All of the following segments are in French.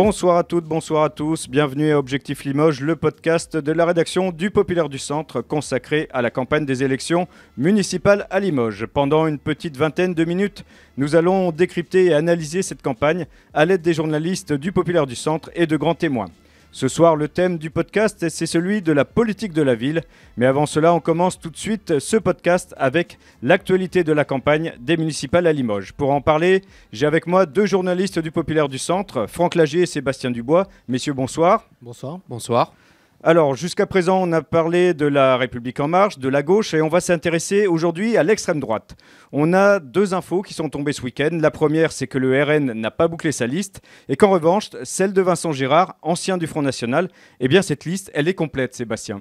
Bonsoir à toutes, bonsoir à tous. Bienvenue à Objectif Limoges, le podcast de la rédaction du Populaire du Centre consacré à la campagne des élections municipales à Limoges. Pendant une petite vingtaine de minutes, nous allons décrypter et analyser cette campagne à l'aide des journalistes du Populaire du Centre et de grands témoins. Ce soir, le thème du podcast, c'est celui de la politique de la ville. Mais avant cela, on commence tout de suite ce podcast avec l'actualité de la campagne des municipales à Limoges. Pour en parler, j'ai avec moi deux journalistes du Populaire du Centre, Franck Lagier et Sébastien Dubois. Messieurs, bonsoir. Bonsoir. Bonsoir. Alors, jusqu'à présent, on a parlé de la République En Marche, de la gauche, et on va s'intéresser aujourd'hui à l'extrême droite. On a deux infos qui sont tombées ce week-end. La première, c'est que le RN n'a pas bouclé sa liste, et qu'en revanche, celle de Vincent Gérard, ancien du Front National, eh bien cette liste, elle est complète, Sébastien.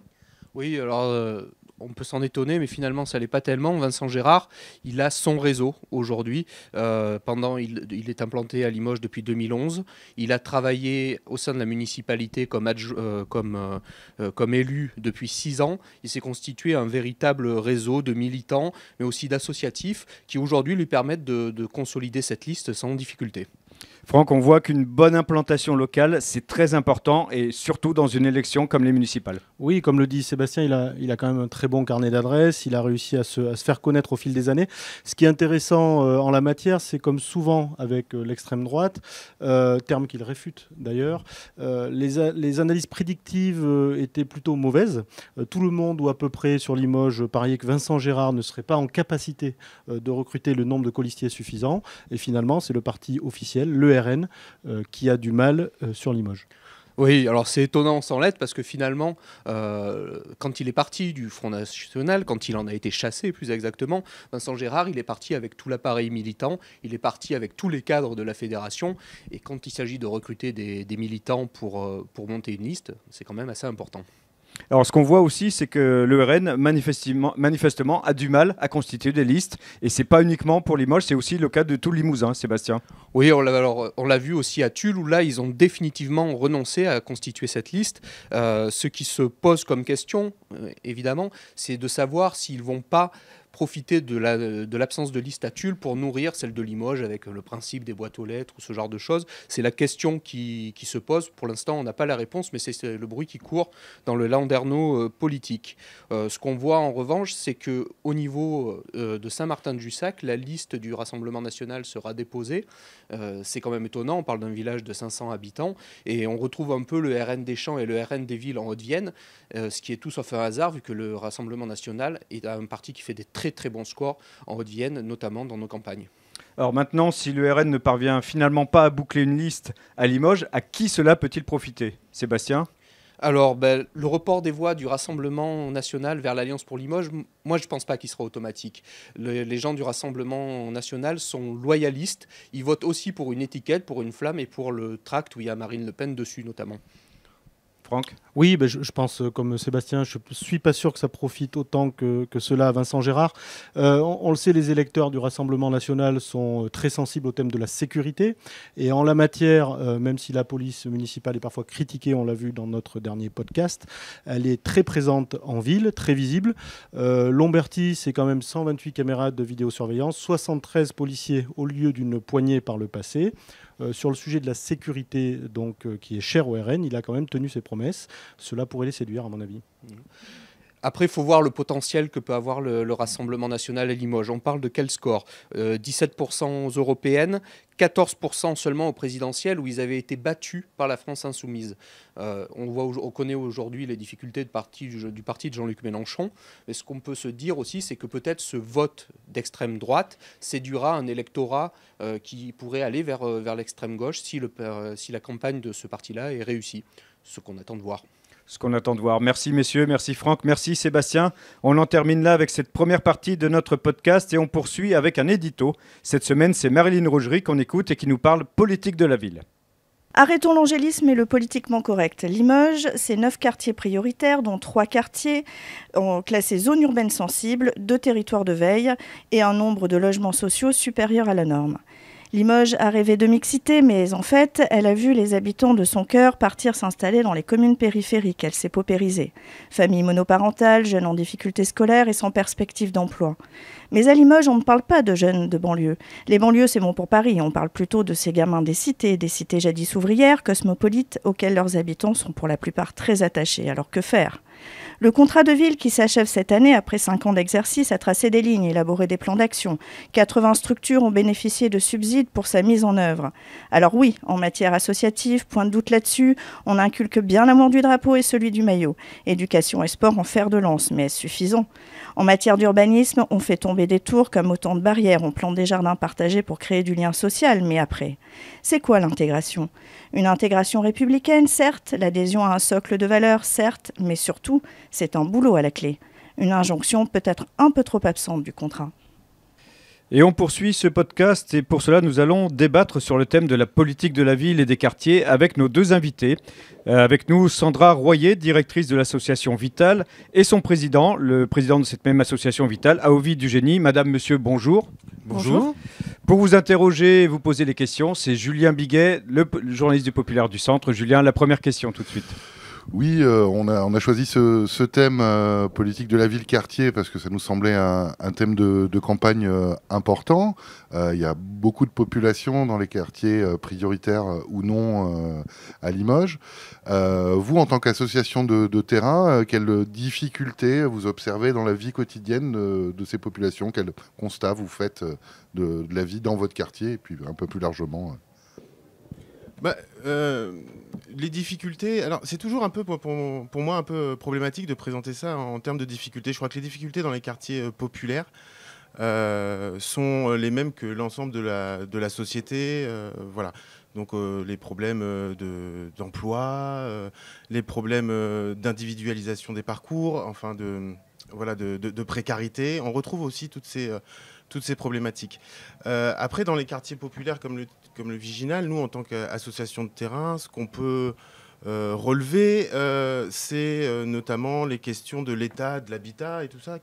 Oui, alors on peut s'en étonner, mais finalement ça l'est pas tellement. Vincent Gérard, il a son réseau aujourd'hui. Il est implanté à Limoges depuis 2011. Il a travaillé au sein de la municipalité comme élu depuis 6 ans. Il s'est constitué un véritable réseau de militants, mais aussi d'associatifs, qui aujourd'hui lui permettent de consolider cette liste sans difficulté. Franck, on voit qu'une bonne implantation locale, c'est très important, et surtout dans une élection comme les municipales. Oui, comme le dit Sébastien, il a quand même un très bon carnet d'adresses, il a réussi à se faire connaître au fil des années. Ce qui est intéressant en la matière, c'est comme souvent avec l'extrême droite, terme qu'il réfute d'ailleurs, les analyses prédictives étaient plutôt mauvaises. Tout le monde, ou à peu près sur Limoges, pariait que Vincent Gérard ne serait pas en capacité de recruter le nombre de colistiers suffisant. Et finalement, c'est le parti officiel, le RN, qui a du mal sur Limoges. Oui, alors c'est étonnant sans l'être parce que finalement, quand il est parti du Front National, quand il en a été chassé plus exactement, Vincent Gérard, il est parti avec tout l'appareil militant, il est parti avec tous les cadres de la fédération, et quand il s'agit de recruter des militants pour monter une liste, c'est quand même assez important. Alors, ce qu'on voit aussi, c'est que le RN, manifestement, a du mal à constituer des listes. Et ce n'est pas uniquement pour Limoges, c'est aussi le cas de tout le Limousin, Sébastien. Oui, on l'a vu aussi à Tulle, où là, ils ont définitivement renoncé à constituer cette liste. Ce qui se pose comme question, évidemment, c'est de savoir s'ils ne vont pas profiter de l'absence de liste à Tulle pour nourrir celle de Limoges avec le principe des boîtes aux lettres ou ce genre de choses. C'est la question qui se pose. Pour l'instant, on n'a pas la réponse, mais c'est le bruit qui court dans le landerneau politique. Ce qu'on voit en revanche, c'est qu'au niveau de Saint-Martin-de-Jussac, la liste du Rassemblement national sera déposée. C'est quand même étonnant, on parle d'un village de 500 habitants, et on retrouve un peu le RN des Champs et le RN des Villes en Haute-Vienne, ce qui est tout sauf un hasard, vu que le Rassemblement national est un parti qui fait des très bons scores en Haute-Vienne, notamment dans nos campagnes. Alors maintenant, si le RN ne parvient finalement pas à boucler une liste à Limoges, à qui cela peut-il profiter, Sébastien ? Alors, le report des voix du Rassemblement national vers l'Alliance pour Limoges, moi je ne pense pas qu'il sera automatique. Les gens du Rassemblement national sont loyalistes, ils votent aussi pour une étiquette, pour une flamme et pour le tract où il y a Marine Le Pen dessus notamment. Franck ? Oui, je pense comme Sébastien, je ne suis pas sûr que ça profite autant que cela à Vincent Gérard. On le sait, les électeurs du Rassemblement national sont très sensibles au thème de la sécurité. Et en la matière, même si la police municipale est parfois critiquée, on l'a vu dans notre dernier podcast, elle est très présente en ville, très visible. Lamberty, c'est quand même 128 caméras de vidéosurveillance, 73 policiers au lieu d'une poignée par le passé. Sur le sujet de la sécurité, donc, qui est cher au RN, il a quand même tenu ses promesses. Cela pourrait les séduire, à mon avis. Après, il faut voir le potentiel que peut avoir le Rassemblement national à Limoges. On parle de quel score ? 17% aux européennes, 14% seulement aux présidentielles, où ils avaient été battus par la France insoumise. On connaît aujourd'hui les difficultés du parti de Jean-Luc Mélenchon. Mais ce qu'on peut se dire aussi, c'est que peut-être ce vote d'extrême droite séduira un électorat qui pourrait aller vers l'extrême gauche si la campagne de ce parti-là est réussie. Ce qu'on attend de voir. Ce qu'on attend de voir. Merci messieurs, merci Franck, merci Sébastien. On en termine là avec cette première partie de notre podcast et on poursuit avec un édito. Cette semaine, c'est Marilyn Rougerie qu'on écoute et qui nous parle politique de la ville. Arrêtons l'angélisme et le politiquement correct. Limoges, c'est 9 quartiers prioritaires, dont 3 quartiers classés zone urbaine sensible, 2 territoires de veille et un nombre de logements sociaux supérieur à la norme. Limoges a rêvé de mixité, mais en fait, elle a vu les habitants de son cœur partir s'installer dans les communes périphériques. Elle s'est paupérisée. Famille monoparentale, jeunes en difficulté scolaire et sans perspective d'emploi. Mais à Limoges, on ne parle pas de jeunes de banlieue. Les banlieues, c'est bon pour Paris. On parle plutôt de ces gamins des cités jadis ouvrières, cosmopolites, auxquelles leurs habitants sont pour la plupart très attachés. Alors que faire ? Le contrat de ville qui s'achève cette année, après 5 ans d'exercice, a tracé des lignes, élaboré des plans d'action. 80 structures ont bénéficié de subsides pour sa mise en œuvre. Alors oui, en matière associative, point de doute là-dessus, on inculque bien l'amour du drapeau et celui du maillot. Éducation et sport en fer de lance, mais est-ce suffisant ? En matière d'urbanisme, on fait tomber des tours comme autant de barrières, on plante des jardins partagés pour créer du lien social, mais après, c'est quoi l'intégration ? Une intégration républicaine, certes, l'adhésion à un socle de valeurs, certes, mais surtout, c'est un boulot à la clé. Une injonction peut-être un peu trop absente du contrat. Et on poursuit ce podcast et pour cela nous allons débattre sur le thème de la politique de la ville et des quartiers avec nos deux invités. Avec nous Sandra Royer, directrice de l'association Vital, et son président, le président de cette même association Vital, Aovi Dugénie. Madame, monsieur, bonjour. Bonjour. Pour vous interroger et vous poser les questions, c'est Julien Biguet, le journaliste du Populaire du Centre. Julien, la première question tout de suite. Oui, on a choisi ce thème politique de la ville-quartier parce que ça nous semblait un thème de campagne important. Il y a beaucoup de population dans les quartiers prioritaires ou non à Limoges. Vous, en tant qu'association de terrain, quelles difficultés vous observez dans la vie quotidienne de ces populations ? Quels constats vous faites de la vie dans votre quartier et puis un peu plus largement les difficultés, alors c'est toujours un peu pour moi un peu problématique de présenter ça en termes de difficultés. Je crois que les difficultés dans les quartiers populaires sont les mêmes que l'ensemble de la société. Voilà. Donc les problèmes d'emploi, les problèmes d'individualisation des parcours, enfin de précarité. On retrouve aussi toutes ces problématiques. Après, dans les quartiers populaires comme le Viginal, nous, en tant qu'association de terrain, ce qu'on peut relever, c'est notamment les questions de l'état, de l'habitat et tout ça,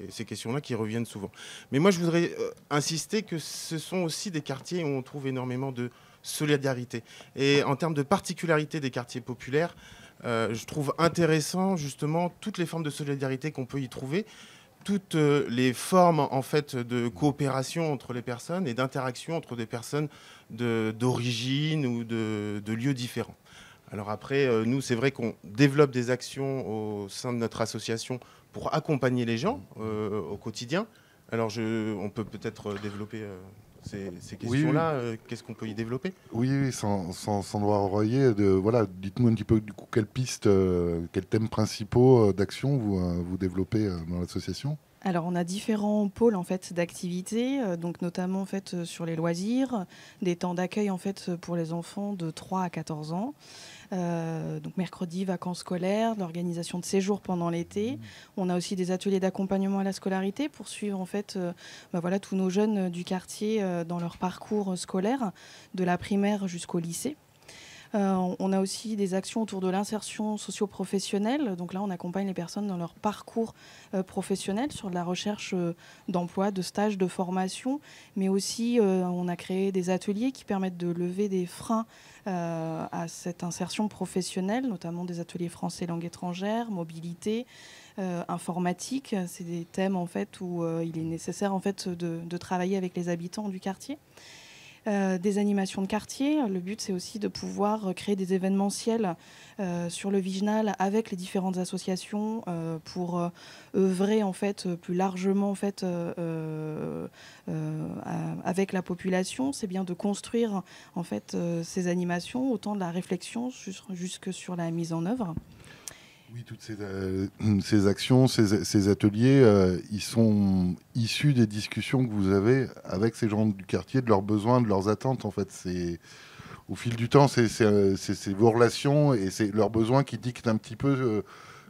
ces questions-là qui reviennent souvent. Mais moi, je voudrais insister que ce sont aussi des quartiers où on trouve énormément de solidarité. Et en termes de particularité des quartiers populaires, je trouve intéressant, justement, toutes les formes de solidarité qu'on peut y trouver, toutes les formes en fait de coopération entre les personnes et d'interaction entre des personnes d'origine ou de lieux différents. Alors après, nous, c'est vrai qu'on développe des actions au sein de notre association pour accompagner les gens au quotidien. Alors on peut peut-être développer ces questions-là. Oui. Qu'est-ce qu'on peut y développer ? Oui, Sandra Royer, voilà, dites-nous un petit peu du coup quelles pistes, quels thèmes principaux d'action vous développez dans l'association ? Alors on a différents pôles en fait d'activités, donc notamment en fait sur les loisirs, des temps d'accueil en fait pour les enfants de 3 à 14 ans. Donc mercredi, vacances scolaires, l'organisation de séjours pendant l'été. On a aussi des ateliers d'accompagnement à la scolarité pour suivre en fait voilà, tous nos jeunes du quartier dans leur parcours scolaire, de la primaire jusqu'au lycée. On a aussi des actions autour de l'insertion socio-professionnelle. Donc là, on accompagne les personnes dans leur parcours professionnel sur de la recherche d'emploi, de stages, de formation. Mais aussi, on a créé des ateliers qui permettent de lever des freins à cette insertion professionnelle, notamment des ateliers français langue étrangère, mobilité, informatique. C'est des thèmes en fait, où il est nécessaire en fait, de travailler avec les habitants du quartier. Des animations de quartier. Le but, c'est aussi de pouvoir créer des événementiels sur le Viginal avec les différentes associations pour œuvrer en fait, plus largement en fait, avec la population. C'est bien de construire en fait, ces animations, autant de la réflexion jusque sur la mise en œuvre. Oui, toutes ces actions, ces ateliers, ils sont issus des discussions que vous avez avec ces gens du quartier, de leurs besoins, de leurs attentes. En fait, au fil du temps, c'est vos relations et c'est leurs besoins qui dictent un petit peu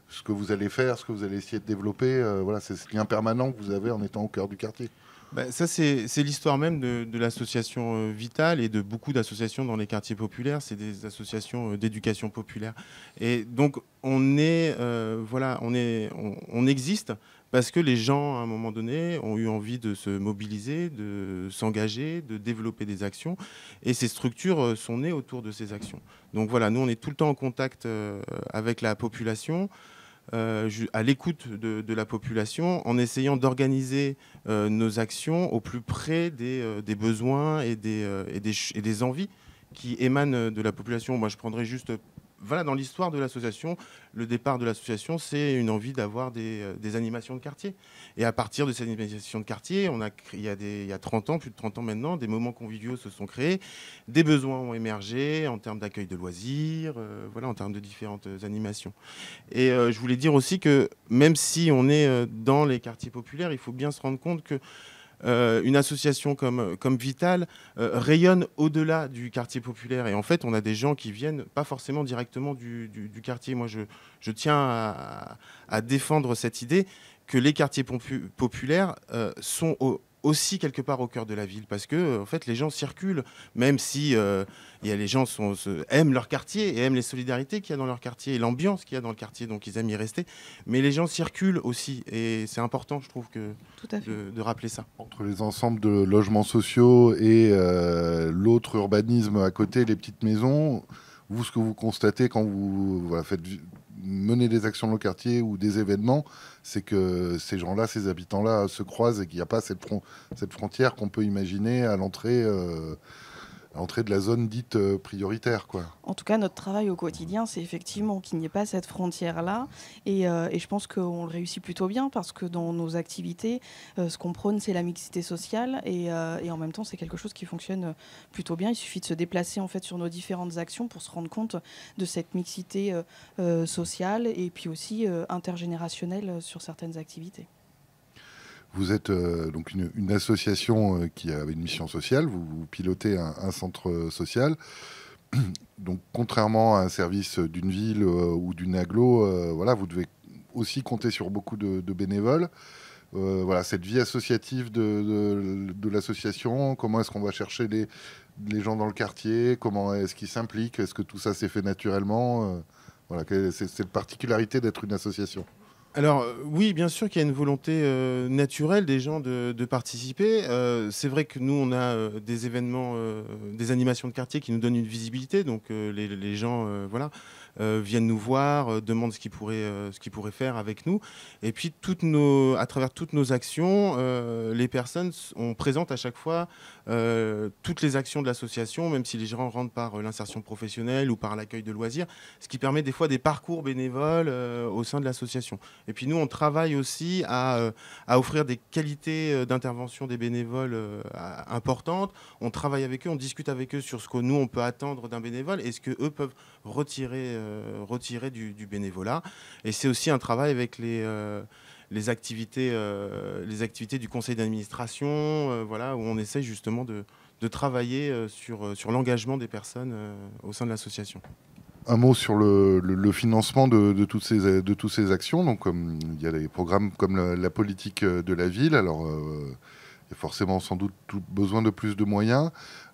ce que vous allez faire, ce que vous allez essayer de développer. Voilà, c'est ce lien permanent que vous avez en étant au cœur du quartier. Ça, c'est l'histoire même de l'association Vital et de beaucoup d'associations dans les quartiers populaires. C'est des associations d'éducation populaire. Et donc, on existe parce que les gens, à un moment donné, ont eu envie de se mobiliser, de s'engager, de développer des actions. Et ces structures sont nées autour de ces actions. Donc voilà, nous, on est tout le temps en contact avec la population, à l'écoute de la population, en essayant d'organiser nos actions au plus près des besoins et des envies qui émanent de la population. Moi, je prendrais juste... Voilà, dans l'histoire de l'association, le départ de l'association, c'est une envie d'avoir des animations de quartier. Et à partir de ces animations de quartier, il y a 30 ans, plus de 30 ans maintenant, des moments conviviaux se sont créés, des besoins ont émergé en termes d'accueil de loisirs, voilà, en termes de différentes animations. Et je voulais dire aussi que même si on est dans les quartiers populaires, il faut bien se rendre compte que une association comme Vital rayonne au-delà du quartier populaire. Et en fait, on a des gens qui viennent pas forcément directement du quartier. Moi, je tiens à défendre cette idée que les quartiers populaires sont aussi quelque part au cœur de la ville, parce que en fait les gens circulent, même si les gens aiment leur quartier et aiment les solidarités qu'il y a dans leur quartier et l'ambiance qu'il y a dans le quartier, donc ils aiment y rester, mais les gens circulent aussi, et c'est important, je trouve, de rappeler ça. Entre les ensembles de logements sociaux et l'autre urbanisme à côté, les petites maisons, vous, ce que vous constatez quand vous menez des actions dans le quartier ou des événements, c'est que ces gens-là, ces habitants-là se croisent et qu'il n'y a pas cette frontière qu'on peut imaginer à l'entrée de la zone dite prioritaire, quoi. En tout cas, notre travail au quotidien, c'est effectivement qu'il n'y ait pas cette frontière-là. Et je pense qu'on le réussit plutôt bien, parce que dans nos activités, ce qu'on prône, c'est la mixité sociale. Et en même temps, c'est quelque chose qui fonctionne plutôt bien. Il suffit de se déplacer en fait, sur nos différentes actions pour se rendre compte de cette mixité sociale et puis aussi intergénérationnelle sur certaines activités. Vous êtes donc une association qui a une mission sociale, vous pilotez un centre social. Donc, contrairement à un service d'une ville ou d'une agglo, vous devez aussi compter sur beaucoup de bénévoles. Cette vie associative de l'association, comment est-ce qu'on va chercher les gens dans le quartier, comment est-ce qu'ils s'impliquent, est-ce que tout ça s'est fait naturellement, c'est la particularité d'être une association. Alors oui, bien sûr qu'il y a une volonté naturelle des gens de participer. C'est vrai que nous, on a des événements, des animations de quartier qui nous donnent une visibilité. Donc les gens viennent nous voir, demandent ce qu'ils pourraient faire avec nous. Et puis à travers toutes nos actions, les personnes présentent à chaque fois toutes les actions de l'association, même si les gens rentrent par l'insertion professionnelle ou par l'accueil de loisirs, ce qui permet des fois des parcours bénévoles au sein de l'association. Et puis nous, on travaille aussi à offrir des qualités d'intervention des bénévoles importantes. On travaille avec eux, on discute avec eux sur ce que nous, on peut attendre d'un bénévole et ce qu'eux peuvent retirer du bénévolat. Et c'est aussi un travail avec les activités du conseil d'administration, où on essaye justement de travailler sur l'engagement des personnes au sein de l'association. Un mot sur le financement de toutes ces actions. Donc, il y a des programmes comme la politique de la ville. Alors, il y a forcément sans doute besoin de plus de moyens.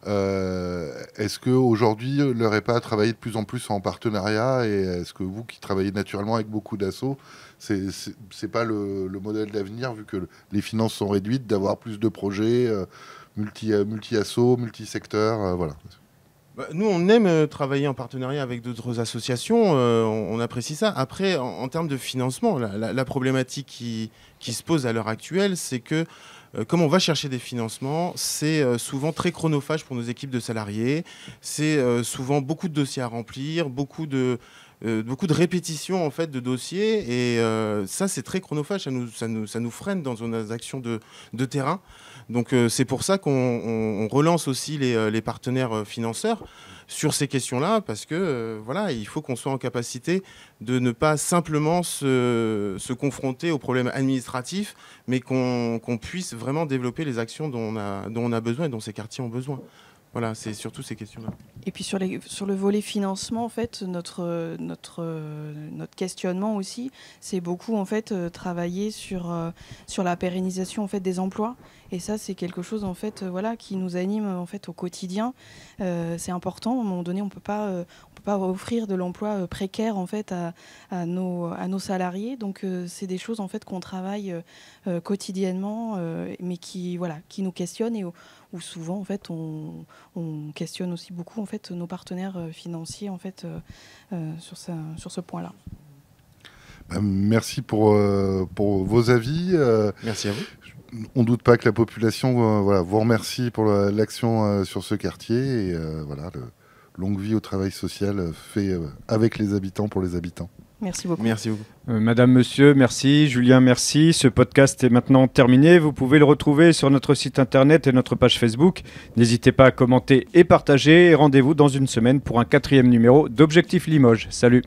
Est-ce qu'aujourd'hui, l'heure n'est pas à travailler de plus en plus en partenariat, et est-ce que vous, qui travaillez naturellement avec beaucoup d'assos, c'est pas le modèle d'avenir, vu que les finances sont réduites, d'avoir plus de projets multi-assos, multi-secteurs, voilà. Nous, on aime travailler en partenariat avec d'autres associations, on apprécie ça. Après, en termes de financement, la problématique qui se pose à l'heure actuelle, c'est que comme on va chercher des financements, c'est souvent très chronophage pour nos équipes de salariés, c'est souvent beaucoup de dossiers à remplir, beaucoup de répétitions en fait, de dossiers, et ça c'est très chronophage, ça nous freine dans nos actions de terrain. Donc c'est pour ça qu'on relance aussi les partenaires financeurs sur ces questions-là, parce que il faut qu'on soit en capacité de ne pas simplement se confronter aux problèmes administratifs, mais qu'on puisse vraiment développer les actions dont on a besoin et dont ces quartiers ont besoin. Voilà, c'est surtout ces questions-là. Et puis sur le volet financement, en fait, notre questionnement aussi, c'est beaucoup en fait travailler sur la pérennisation en fait des emplois. Et ça, c'est quelque chose en fait, qui nous anime en fait au quotidien. C'est important. À un moment donné, on peut pas offrir de l'emploi précaire en fait à nos salariés. Donc c'est des choses en fait qu'on travaille quotidiennement, mais qui nous questionnent et où souvent en fait on questionne aussi beaucoup en fait nos partenaires financiers en fait sur ce point-là. Merci pour vos avis. Merci à vous. On ne doute pas que la population vous remercie pour l'action sur ce quartier et longue vie au travail social fait avec les habitants pour les habitants. Merci beaucoup. Merci beaucoup. Madame, monsieur, merci. Julien, merci. Ce podcast est maintenant terminé. Vous pouvez le retrouver sur notre site internet et notre page Facebook. N'hésitez pas à commenter et partager. Et rendez-vous dans une semaine pour un 4e numéro d'Objectif Limoges. Salut.